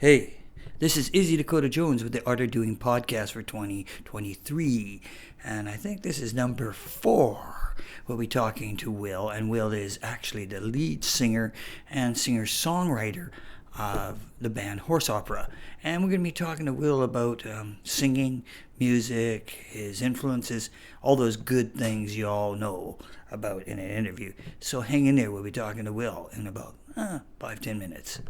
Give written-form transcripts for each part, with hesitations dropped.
Hey, this is Izzy Dakota Jones with the Art of Doing podcast for 2023, and I think this is number 4. We'll be talking to Will, and Will is actually the lead singer and singer-songwriter of the band Horse Opera. And we're going to be talking to Will about singing, music, his influences, all those good things you all know about in an interview. So hang in there, we'll be talking to Will in about 5-10 minutes.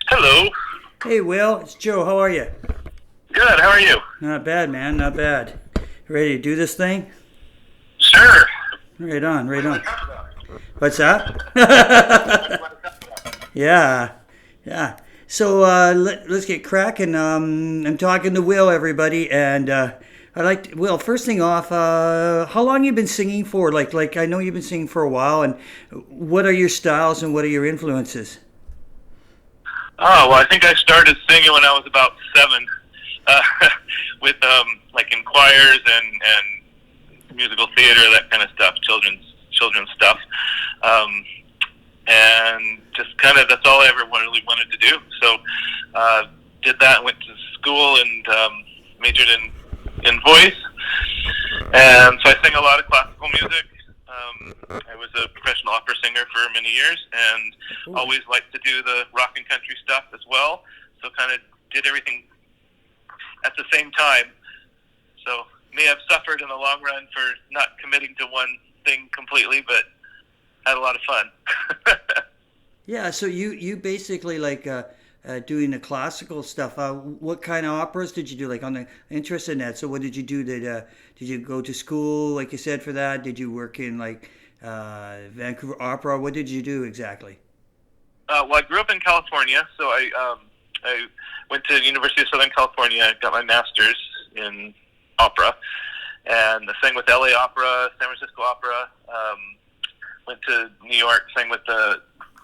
Hello. Hey, Will, it's Joe. How are you? Good. How are you? Not bad, man. Not bad. Ready to do this thing? Sure. Right on. Right on. What's that? Yeah. Yeah. So let's get cracking. I'm talking to Will, everybody, and Will. First thing off, how long you been singing for? Like I know you've been singing for a while, and what are your styles and what are your influences? Oh, well, I think I started singing when I was about 7, with like in choirs and musical theater, that kind of stuff, children's stuff, and just kind of that's all I ever really wanted to do. So did that, went to school and majored in voice, and so I sang a lot of classical music. I was a professional opera singer for many years, and always liked to do the rock and country stuff as well. So kind of did everything at the same time. So may have suffered in the long run for not committing to one thing completely, but had a lot of fun. Yeah. So you basically like doing the classical stuff. What kind of operas did you do? Like on the interest in that. So what did you do? Did you go to school, like you said, for that? Did you work in like Vancouver Opera? What did you do exactly? Well, I grew up in California, so I went to the University of Southern California, got my master's in opera, and I sang with LA Opera, San Francisco Opera. Went to New York, sang with the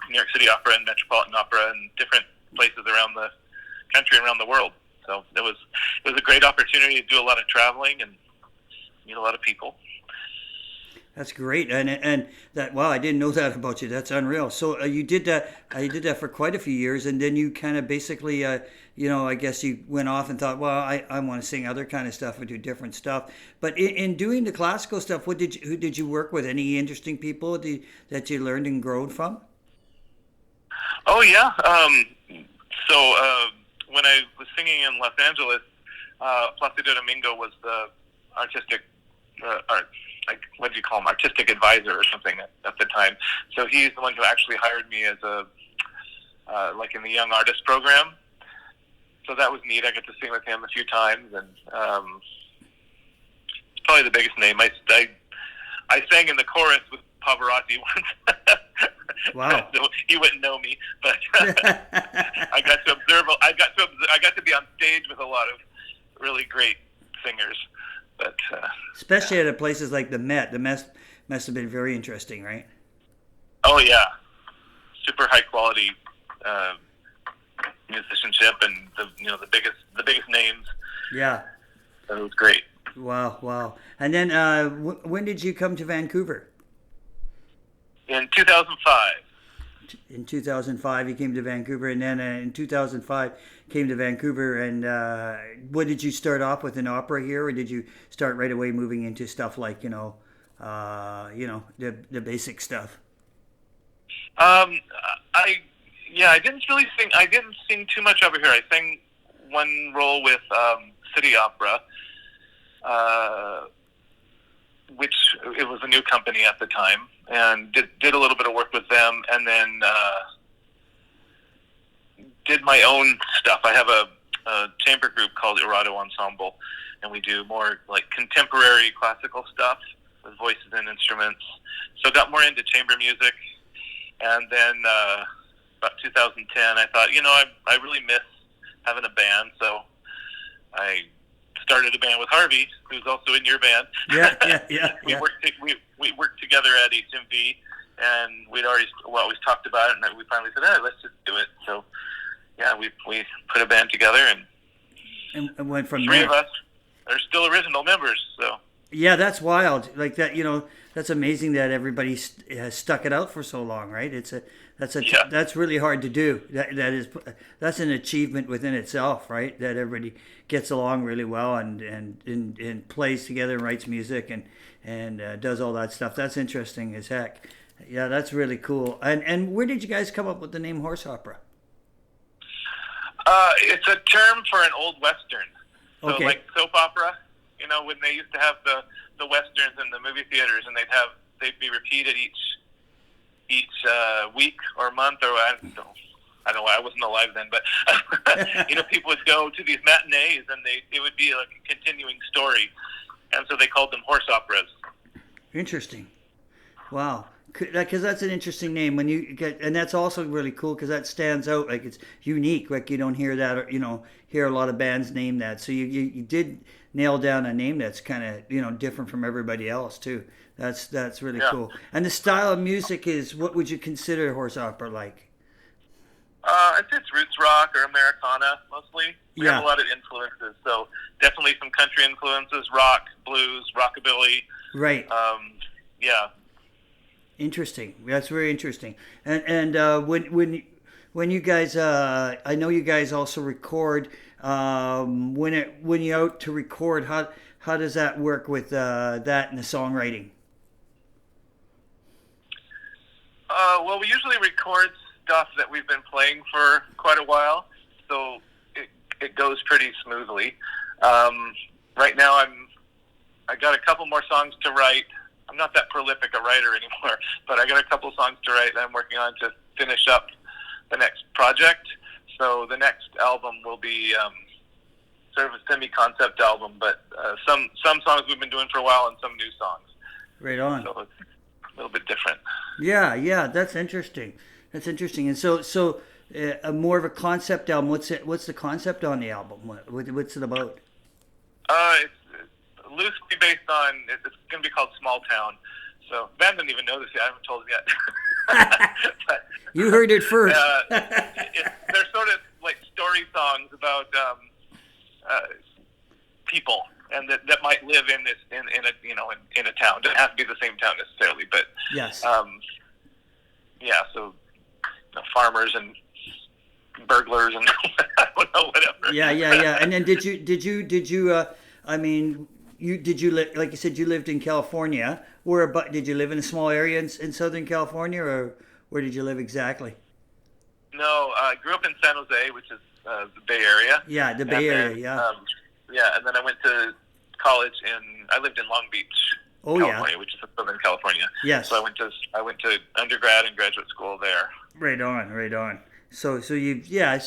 New York City Opera and Metropolitan Opera, and different places around the country and around the world. So it was a great opportunity to do a lot of traveling and meet a lot of people. That's great, and that wow, I didn't know that about you. That's unreal. So you did that. You did that for quite a few years, and then you kind of basically, I guess you went off and thought, well, I want to sing other kind of stuff and do different stuff. But in doing the classical stuff, who did you work with? Any interesting people that you learned and grown from? Oh yeah. So when I was singing in Los Angeles, Placido Domingo was the artistic, what do you call him, artistic advisor or something at the time. So he's the one who actually hired me as a like in the Young Artist program. So that was neat. I got to sing with him a few times, and it's probably the biggest name. I sang in the chorus with Pavarotti once. Wow. So he wouldn't know me, but I got to observe. I got to be on stage with a lot of really great singers. But especially at places like the Met. The Met must have been very interesting, right? Oh yeah, super high quality musicianship, and the biggest names. Yeah. So it was great. Wow. And then when did you come to Vancouver? In 2005. In 2005, you came to Vancouver, and then in 2005 came to Vancouver. And what did you start off with, an opera here, or did you start right away moving into stuff like the basic stuff? I didn't really sing. I didn't sing too much over here. I sang one role with City Opera, which it was a new company at the time, and did a little bit of work with them, and then did my own stuff. I have a chamber group called Irado Ensemble, and we do more like contemporary classical stuff with voices and instruments. So got more into chamber music, and then about 2010, I thought, I really miss having a band, so I started a band with Harvey, who's also in your band. Yeah. We worked together at HMV, and we'd always talked about it, and we finally said, let's just do it. So, yeah, we put a band together, and went from three there. of us are still original members. So Yeah, that's wild. Like that, that's amazing that everybody has stuck it out for so long, right? Yeah. That's really hard to do. That's an achievement within itself, right? That everybody gets along really well and plays together and writes music and does all that stuff. That's interesting as heck. Yeah, that's really cool. And where did you guys come up with the name Horse Opera? It's a term for an old Western. So Okay. like soap opera, when they used to have the Westerns in the movie theaters, and they'd be repeated each week or month, or I don't know, I wasn't alive then, but people would go to these matinees, and it would be like a continuing story, and so they called them horse operas. Interesting. Wow. Because that's an interesting name when you get, and that's also really cool because that stands out. Like it's unique. Like you don't hear that, or hear a lot of bands name that. So you did nail down a name that's kind of different from everybody else too. That's really cool. And the style of music is, what would you consider horse opera like? I'd say it's roots rock or Americana mostly. We have a lot of influences, so definitely some country influences, rock, blues, rockabilly. Right. Yeah. Interesting. That's very interesting. And when you guys, I know you guys also record. When you're out to record, how does that work with that and the songwriting? Well, we usually record stuff that we've been playing for quite a while, so it goes pretty smoothly. Right now, I got a couple more songs to write. I'm not that prolific a writer anymore, but I got a couple songs to write that I'm working on to finish up the next project. So the next album will be sort of a semi-concept album, but some songs we've been doing for a while and some new songs. Right on. So it's a little bit different. Yeah, that's interesting. That's interesting. And so more of a concept album. What's the concept on the album? What's it about? It's loosely based on, it's going to be called Small Town. So Ben doesn't even know this yet. I haven't told him yet. But, you heard it first. They're sort of like story songs about people and that might live in a town. It doesn't have to be the same town necessarily, but yes. So farmers and burglars and I don't know, whatever. Yeah. And then did you? I mean, like you said, you lived in California. Did you live in a small area in Southern California, or where did you live exactly? No, I grew up in San Jose, which is the Bay Area. Yeah, the Bay Area. And then I went to college I lived in Long Beach, California, which is Southern California. Yes. So I went to undergrad and graduate school there. Right on. So San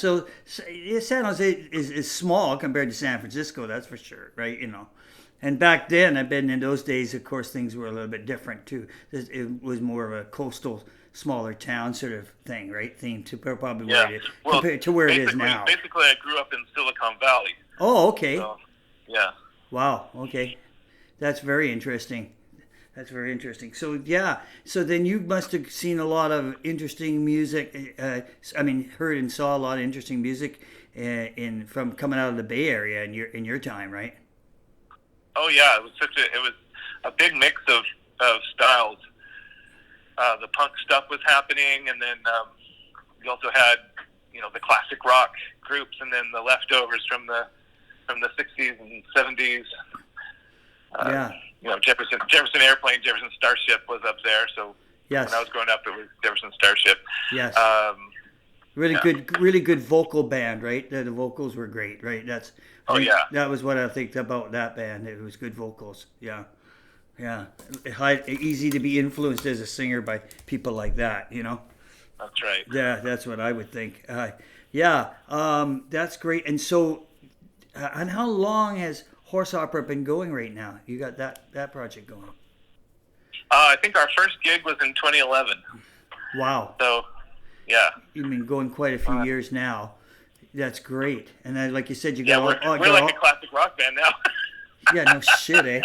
Jose is small compared to San Francisco, that's for sure, right? And back then, in those days, of course, things were a little bit different too. It was more of a coastal, smaller town sort of thing, right? Theme to probably compared to where it is now. Basically, I grew up in Silicon Valley. Oh, okay. So, yeah. Wow. Okay, that's very interesting. So then you must have seen a lot of interesting music. Heard and saw a lot of interesting music from coming out of the Bay Area in your time, right? Oh yeah, it was a big mix of styles. The punk stuff was happening, and then we also had the classic rock groups, and then the leftovers from the 60s and 70s. Jefferson Airplane, Jefferson Starship was up there. So yes. When I was growing up, it was Jefferson Starship. Yes. Really good vocal band, right? The vocals were great, right? That was what I think about that band. It was good vocals. Yeah. Easy to be influenced as a singer by people like that, That's right. Yeah, that's what I would think. That's great. And so, and how long has Horse Opera been going right now? You got that project going? I think our first gig was in 2011. Wow. So, yeah. You've been going quite a few years now. That's great. And then, like you said, you got we're like a classic rock band now. Yeah, no shit, eh?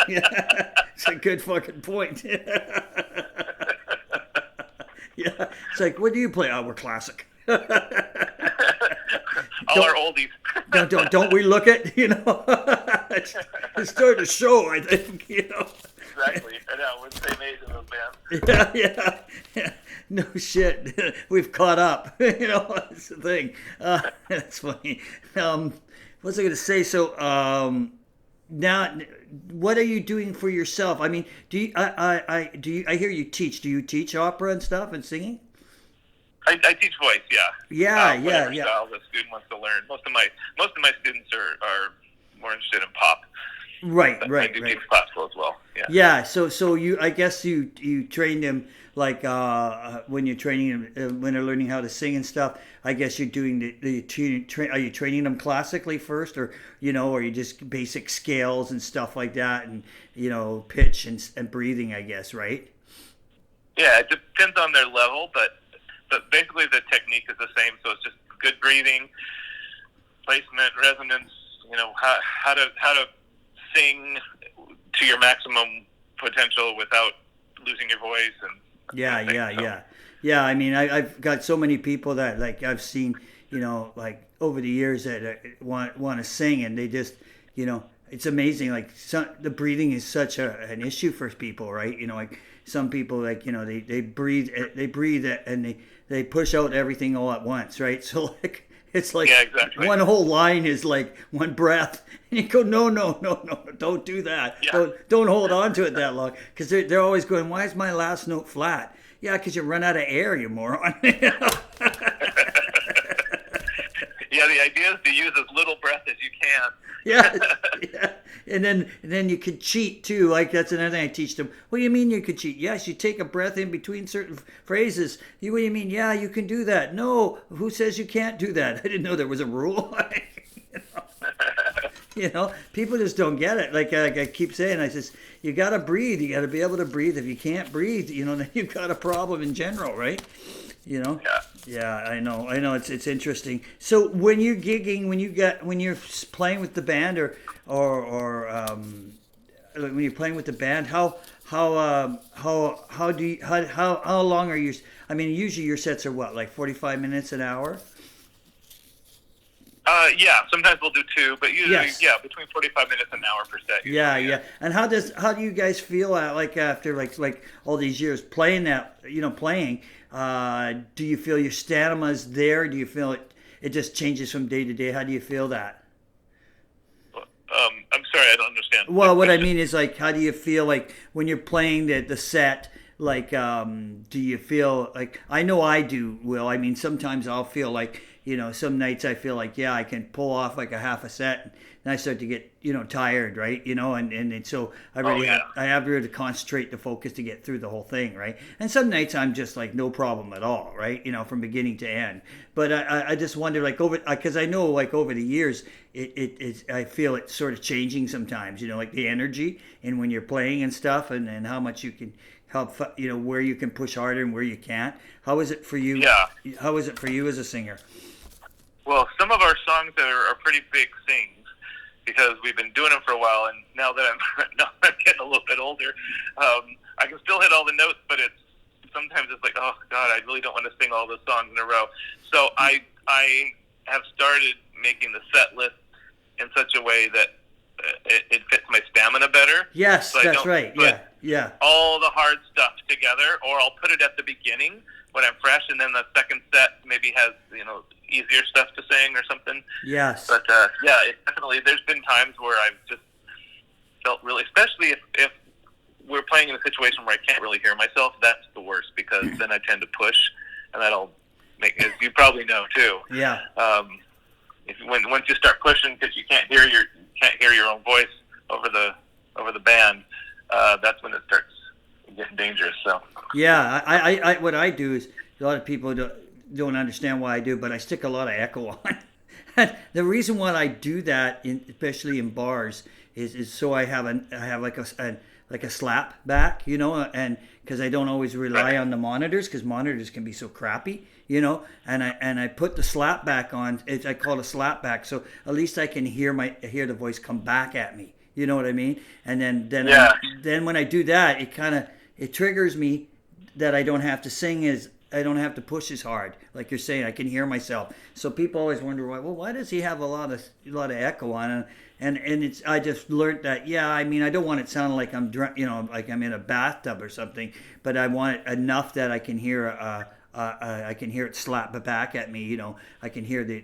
It's a good fucking point. Yeah, it's like, what do you play? Oh, we're classic. All our oldies. Don't we look at, it's starting to show, I think, Exactly. I know. We're the same age in those bands. Yeah. No shit. We've caught up. That's the thing. That's funny. What was I going to say? So, now, what are you doing for yourself? I mean, I hear you teach. Do you teach opera and stuff and singing? I teach voice, yeah. Yeah. Style the student wants to learn. Most of my students are more interested in pop. Right. I do teach classical as well. Yeah. Yeah. So I guess you train them like when you're training them when they're learning how to sing and stuff. I guess you're doing are you training them classically first, or or you just basic scales and stuff like that, and pitch and breathing, I guess, right? Yeah, it depends on their level, but basically the technique is the same. So it's just good breathing, placement, resonance. How to sing to your maximum potential without losing your voice and yeah. I mean, I've got so many people that like I've seen, like over the years that want to sing, and they just, it's amazing. Like the breathing is such an issue for people, right? Like some people, like they breathe and they push out everything all at once, right? So like it's like exactly. One whole line is like one breath, and you go, no, don't do that. Yeah. Don't hold on to it that long, because they're always going, why is my last note flat? Yeah, because you run out of air, you moron. Yeah, the idea is to use as little breath as you can. Yeah. And then you could cheat too. Like that's another thing I teach them. What do you mean you could cheat? Yes, you take a breath in between certain phrases. What do you mean? Yeah, you can do that. No, who says you can't do that? I didn't know there was a rule. People just don't get it. Like I keep saying, I says, you got to breathe. You got to be able to breathe. If you can't breathe, then you've got a problem in general, right? Yeah, I know. It's interesting. So when you're gigging, when you're playing with the band, or when you're playing with the band, how long are you? I mean, usually your sets are what, like 45 minutes, an hour? Yeah, sometimes we'll do 2, but usually, yes. Yeah, between 45 minutes and an hour per set. Usually, yeah. And how do you guys feel like after like all these years playing that, playing? Do you feel your stamina's there? Do you feel it just changes from day to day? How do you feel that? I'm sorry, I don't understand. Well, what I mean is, like, how do you feel like when you're playing the set? Like, do you feel like, I know I do, Will. I mean, sometimes I'll feel like, some nights I feel like, yeah, I can pull off like a half a set, and I start to get, tired, right? And so I really I have to concentrate to focus to get through the whole thing, right? And some nights I'm just like no problem at all, right? From beginning to end. But I just wonder, like, because I know, like, over the years, I feel it sort of changing sometimes, like the energy and when you're playing and stuff, and how much you can help, where you can push harder and where you can't. How is it for you? Yeah. How is it for you as a singer? Well, some of our songs are pretty big sings because we've been doing them for a while, and now that I'm getting a little bit older, I can still hit all the notes, but sometimes it's like, oh God, I really don't want to sing all those songs in a row. So I have started making the set list in such a way that it fits my stamina better. Yes, so that's right. Yeah. All the hard stuff together, or I'll put it at the beginning when I'm fresh, and then the second set maybe has easier stuff to sing or something. Yes. But definitely, there's been times where I've just felt really, especially if we're playing in a situation where I can't really hear myself. That's the worst, because then I tend to push, and that'll make, as you probably know too. Yeah. Once you start pushing because you can't hear your own voice over the band, that's when it starts getting dangerous. So. Yeah, I what I do is, a lot of people don't understand why I do, but I stick a lot of echo on. And the reason why I do that, especially in bars, is so I have like a slap back, and because I don't always rely on the monitors, because monitors can be so crappy, and I put the slap back on. I call it a slap back, so at least I can hear the voice come back at me. You know what I mean? And then when I do that, it triggers me that I don't have to sing I don't have to push as hard. Like you're saying, I can hear myself. So people always wonder why does he have a lot of echo on it? And it's I just learned that I mean I don't want it sounding like I'm like I'm in a bathtub or something, but I want it enough that I can hear I can hear it slap back at me. I can hear the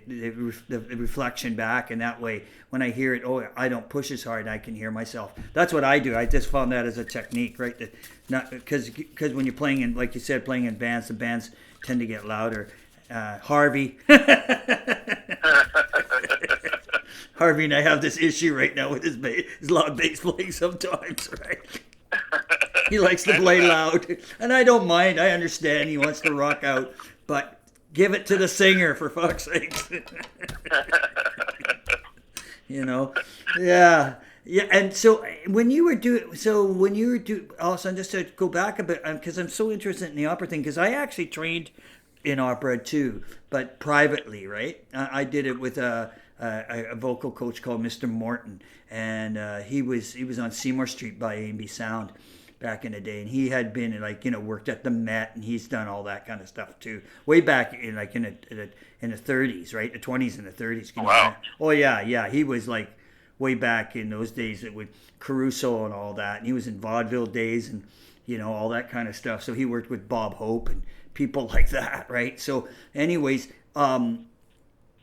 reflection back, and that way when I hear it, I don't push as hard. I can hear myself. That's what I do. I just found that as a technique, right? Not because when you're playing in, like you said, playing in bands, the bands tend to get louder. Harvey. Harvey and I have this issue right now with his loud bass playing sometimes, right? He likes to play loud, and I don't mind. I understand he wants to rock out, but give it to the singer for fuck's sake. Yeah. And so when you were also just to go back a bit, because I'm so interested in the opera thing, because I actually trained in opera too, but privately, right? I did it with a vocal coach called Mr. Morton, and he was on Seymour Street by A&B Sound back in the day, and he had been worked at the Met, and he's done all that kind of stuff too, way back in the 30s, right? The 20s and the 30s. Wow. Oh yeah, he was like way back in those days with Caruso and all that, and he was in vaudeville days and all that kind of stuff. So he worked with Bob Hope and people like that, right? So anyways,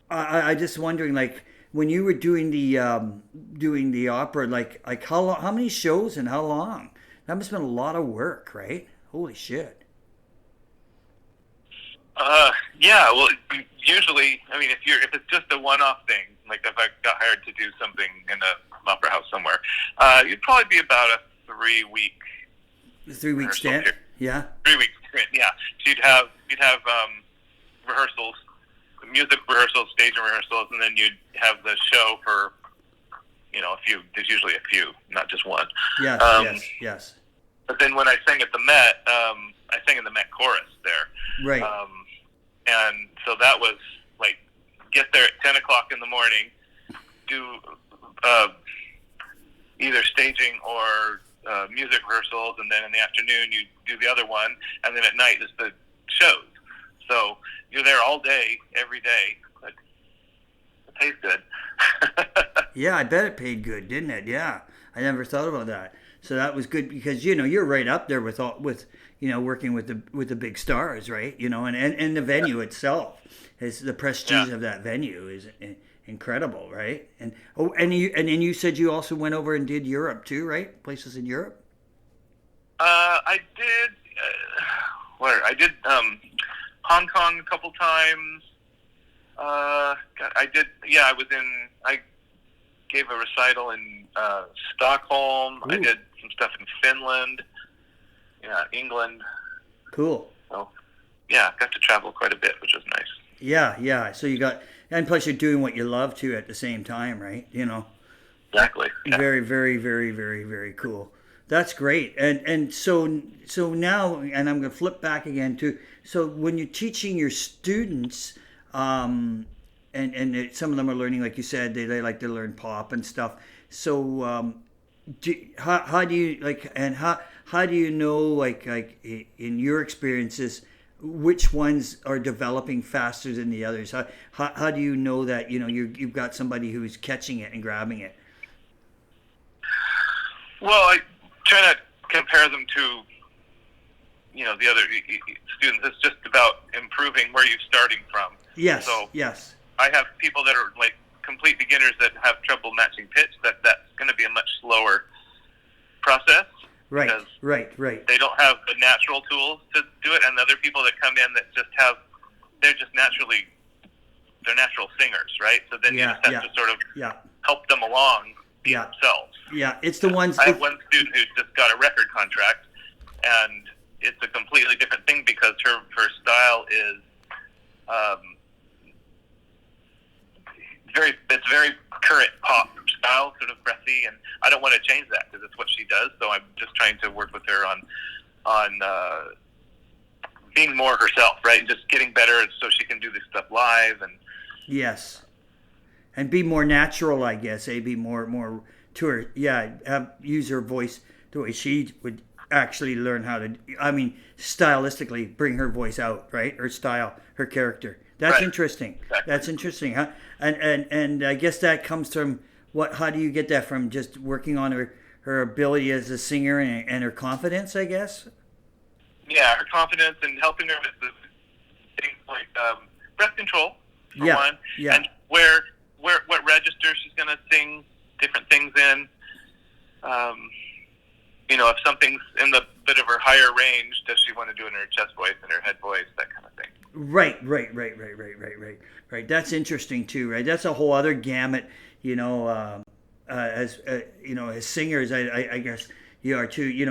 I just wondering, like, when you were doing the opera, like how many shows and how long? That must have been a lot of work, right? Holy shit. Yeah. Well, usually, I mean, if it's just a one-off thing, like if I got hired to do something in an opera house somewhere, you'd probably be about a 3-week. 3-week stint. Yeah. 3 weeks sprint. Yeah. So you'd have rehearsals, music rehearsals, stage rehearsals, and then you'd have the show for a few. There's usually a few, not just one. Yes. But then when I sang at the Met, I sang in the Met chorus there. Right. And so that was like, get there at 10 o'clock in the morning, do either staging or music rehearsals, and then in the afternoon you do the other one, and then at night is the shows. So you're there all day, every day. But it pays good. Yeah, I bet it paid good, didn't it? Yeah, I never thought about that. So that was good because you're right up there with working with the big stars, right? And the venue itself is the prestige of that venue is incredible, right? And then you said you also went over and did Europe too, right? Places in Europe. I did. Where I did Hong Kong a couple times. I did. Yeah, I gave a recital in Stockholm. Ooh. I did some stuff in Finland. Yeah, England. Cool. So, yeah, got to travel quite a bit, which was nice. Yeah. So and plus you're doing what you love to at the same time, right? Exactly. Yeah. Very, very, very, very, very cool. That's great. And so now, and I'm going to flip back again to, so when you're teaching your students, and some of them are learning, like you said, they like to learn pop and stuff. So how do you how do you know like in your experiences which ones are developing faster than the others? How do you know that you've got somebody who's catching it and grabbing it? Well, I try not to compare them to the other students. It's just about improving where you're starting from. Yes. So yes. I have people that are like complete beginners that have trouble matching pitch. That's going to be a much slower process. Right. Because right. they don't have the natural tools to do it, and other people that come in that they're just they're natural singers, right? So then you just have to sort of help them along themselves. Yeah, it's the ones. I have one student who just got a record contract, and it's a completely different thing because her style is very current pop style, sort of breathy, and I don't want to change that because it's what she does. So I'm just trying to work with her on being more herself, right, and just getting better, so she can do this stuff live. And yes, and be more natural, I guess. Be more to her. Yeah, use her voice the way she would actually learn how to, I mean, stylistically bring her voice out, right? Her style, her character. That's Right. interesting. Exactly. That's interesting, huh? And I guess that comes from what? How do you get that from? Just working on her ability as a singer and her confidence, I guess. Yeah, her confidence and helping her with the things like breath control for Yeah, one, yeah. and where what register she's going to sing different things in. If something's in the bit of her higher range, does she want to do it in her chest voice and her head voice, that kind of thing. Right. That's interesting too, right? That's a whole other gamut, as as singers, I guess you are too.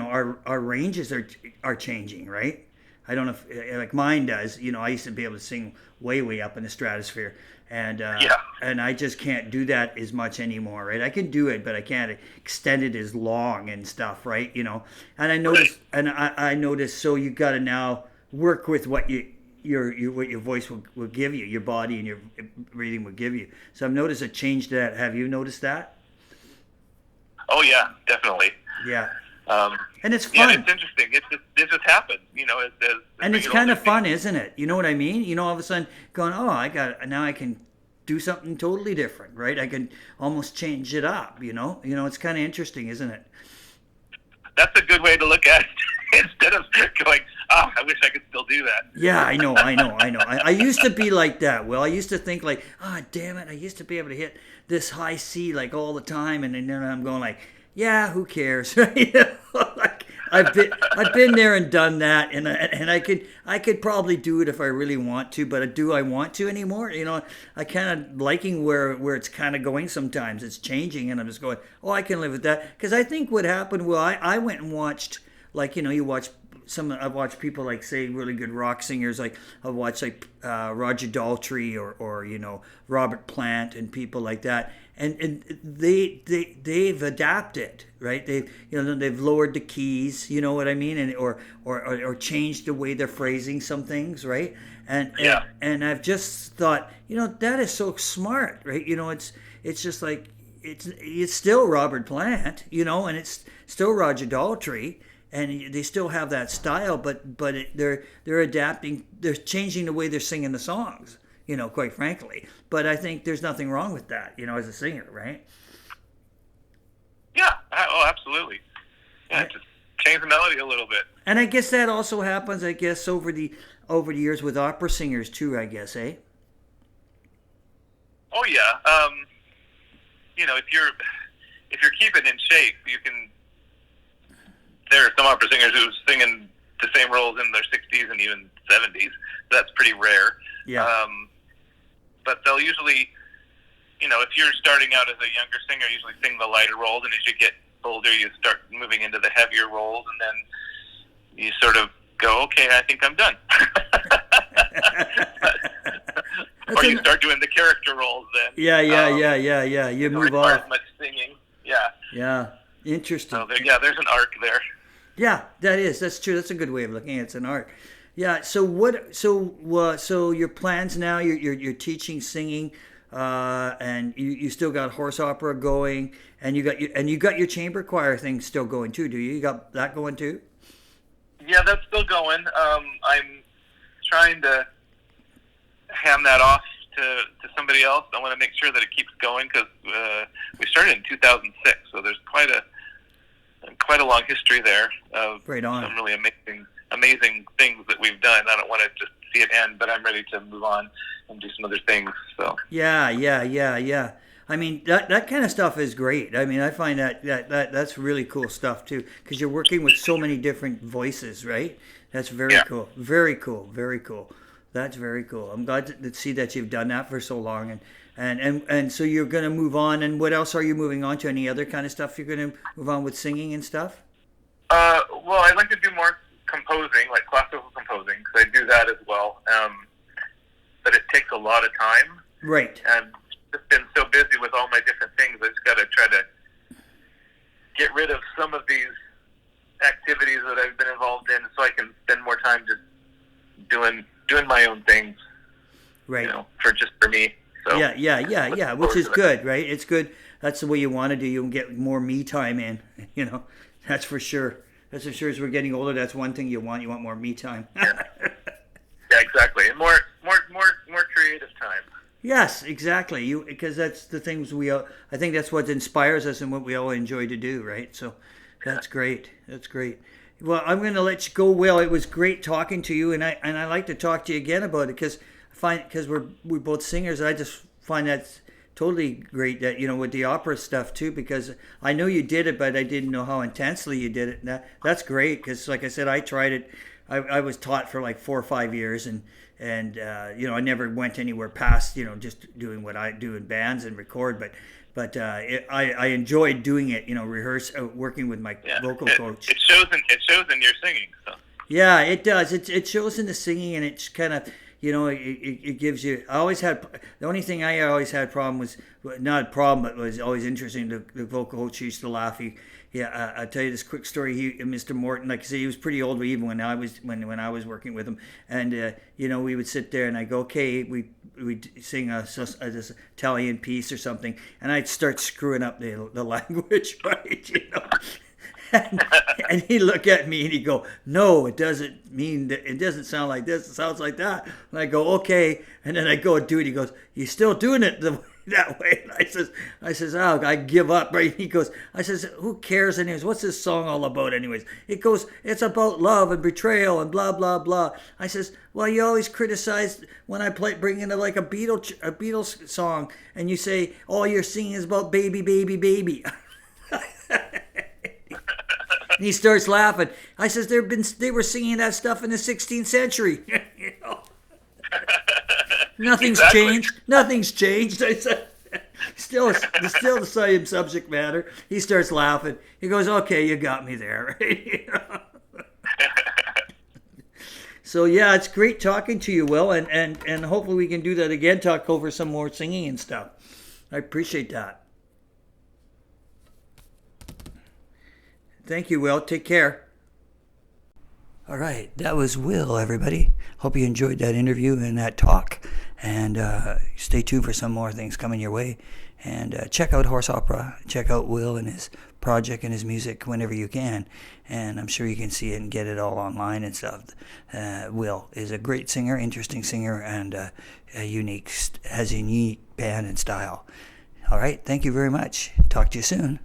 Our ranges are changing, right? I don't know if like mine does. I used to be able to sing way up in the stratosphere, and and I just can't do that as much anymore, right? I can do it, but I can't extend it as long and stuff, right? And I noticed. So you got to now work with what what your voice will give you, your body and your breathing will give you. So I've noticed a change to that. Have you noticed that? Oh yeah, definitely. Yeah. Um, And it's yeah, fun. it's interesting. It just happens, as And we it's get kind older. of fun, isn't it? You know what I mean? All of a sudden going, oh, now I can do something totally different, right? I can almost change it up, it's kind of interesting, isn't it? That's a good way to look at it. Instead of going, I wish I could still do that. Yeah, I know. I used to be like that. Well, I used to think like, damn it, I used to be able to hit this high C like all the time, and then I'm going like, yeah, who cares? Like I've been there and done that, and I could probably do it if I really want to, but do I want to anymore? I kind of liking where it's kind of going. Sometimes it's changing, and I'm just going, I can live with that, because I think what happened. Well, I went and watched, like, you watch. I've watched people like, say, really good rock singers. Like I've watched like Roger Daltrey or Robert Plant and people like that, and they've adapted, right? They've lowered the keys, you know what I mean, and or changed the way they're phrasing some things, right? And I've just thought, that is so smart, right? It's just like it's still Robert Plant, and it's still Roger Daltrey. And they still have that style, but they're adapting. They're changing the way they're singing the songs. Quite frankly. But I think there's nothing wrong with that. As a singer, right? Yeah. Oh, absolutely. Yeah, just change the melody a little bit. And I guess that also happens, I guess, over the years with opera singers too. I guess, eh? Oh yeah. If you're keeping in shape, you can. There are some opera singers who singing the same roles in their 60s and even 70s. That's pretty rare. Yeah. But they'll usually, if you're starting out as a younger singer, usually sing the lighter roles, and as you get older, you start moving into the heavier roles, and then you sort of go, okay, I think I'm done. Or you start doing the character roles then. Yeah. You move requires off. much singing. Yeah. Yeah. Interesting. So there's an arc there. Yeah, that's true. That's a good way of looking at it. It's an art. Yeah. So what? So your plans now? You're teaching singing, and you still got horse opera going, and you got your chamber choir thing still going too. Do you? You got that going too? Yeah, that's still going. I'm trying to hand that off to somebody else. I want to make sure that it keeps going, because we started in 2006, so there's quite a long history there of right on. Some really amazing things that we've done. I don't want to just see it end, but I'm ready to move on and do some other things. So yeah. I mean, that kind of stuff is great. I mean, I find that's really cool stuff too, because you're working with so many different voices, right? That's very cool. Very cool. That's very cool. I'm glad to see that you've done that for so long, and so you're going to move on. And what else are you moving on to? Any other kind of stuff you're going to move on with, singing and stuff? Well, I'd like to do more composing, like classical composing, because I do that as well. But it takes a lot of time. Right. And just been so busy with all my different things, I just got to try to get rid of some of these activities that I've been involved in, so I can spend more time just doing my own things. Right. For me. So Yeah. Which is good, right? It's good. That's the way you want to do. You can get more me time in. That's for sure. As I'm sure as we're getting older, that's one thing you want. You want more me time. Yeah, exactly, and more creative time. Yes, exactly. Because that's the things I think that's what inspires us and what we all enjoy to do, right? So that's great. That's great. Well, I'm going to let you go, Will. It was great talking to you, and I like to talk to you again about it because we're both singers. I just find that's totally great that with the opera stuff too, because I know you did it, but I didn't know how intensely you did it. And that's great because, like I said, I tried it. I was taught for like 4 or 5 years, and I never went anywhere past just doing what I do in bands and record, but I enjoyed doing it, rehearse, working with my vocal coach. It shows in your singing. So. Yeah, it does. It shows in the singing, and it's kind of it gives you. I always had the only thing I always had problem was not a problem, but was always interesting. The vocal coach used to laugh. I'll tell you this quick story. Mr. Morton, like I say, he was pretty old even when I was working with him, and we would sit there and I go, okay, we'd sing this Italian piece or something, and I'd start screwing up the language, right? And he'd look at me and he'd go, no, it doesn't mean that, it doesn't sound like this, it sounds like that. And I go, okay. And then I go and do it. He goes, you're still doing it that way. And I says, oh, I give up, right? He goes, I says, who cares anyways? What's this song all about anyways? It goes, it's about love and betrayal and blah, blah, blah. I says, well, you always criticize when I bring in like a Beatles song and you say, all you're singing is about baby, baby, baby. And he starts laughing. I says, they were singing that stuff in the 16th century. Nothing's changed. Nothing's changed. I said, still the same subject matter. He starts laughing. He goes, okay, you got me there. So yeah, it's great talking to you, Will, and hopefully we can do that again. Talk over some more singing and stuff. I appreciate that. Thank you, Will. Take care. All right, that was Will, everybody. Hope you enjoyed that interview and that talk. And stay tuned for some more things coming your way. And check out Horse Opera. Check out Will and his project and his music whenever you can. And I'm sure you can see it and get it all online and stuff. Will is a great singer, interesting singer, and has a unique band and style. All right, thank you very much. Talk to you soon.